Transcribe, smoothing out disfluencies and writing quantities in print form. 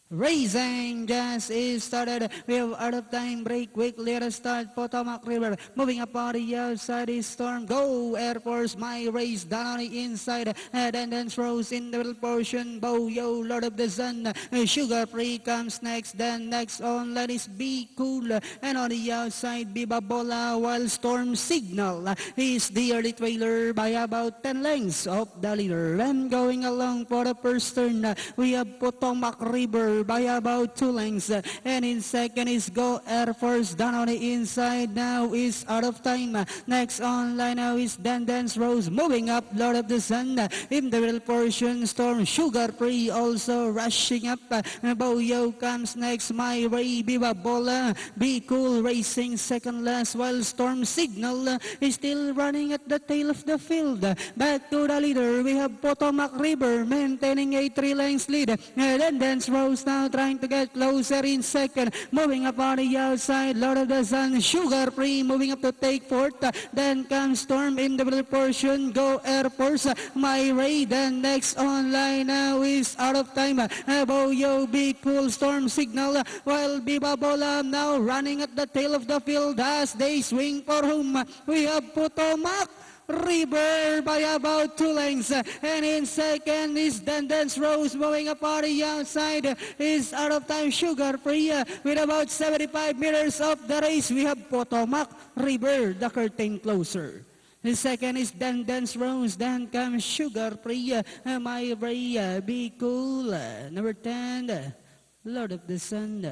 Racing just is started. We have out of time break. Quickly at a start. Potomac River moving up on the outside is Storm. Go Air Force. My race down on the inside. And then throws in the middle portion. Boyo Lord of the Sun. Sugar Free comes next. Then next on let is Be Cool. And on the outside Biba Bola while Storm Signal is the early trailer by about 10 lengths of the leader. And going along for the first turn we have Potomac River by about 2 lengths. And in second is Go Air Force down on the inside. Now is out of time. Next on line now is Dance Rose moving up Lord of the Sun. In the middle portion Storm Sugar Free also rushing up. Boyo comes next. My Ray Biba Bola. Be Cool racing second last while Storm Signal is still running at the tail of the field. Back to the leader we have Potomac River maintaining a 3 lengths lead. Dance Rose now trying to get closer in second. Moving up on the outside, Lord of the Sun, Sugar Free moving up to take fourth. Then comes Storm in the middle portion. Go Air Force, My Ray. Then next on line now is out of time. Boyo, Be Cool, Storm Signal. While Biba Bola now running at the tail of the field as they swing for home. We have Potomac River by about 2 lengths. And in second is Dance Rose moving up on the outside. Is out of time Sugar Free with about 75 meters of the race. We have Potomac River, the curtain closer. The second is Dance Rose. Then comes Sugar Free. My Ray, Be Cool. Number 10, Lord of the Sun.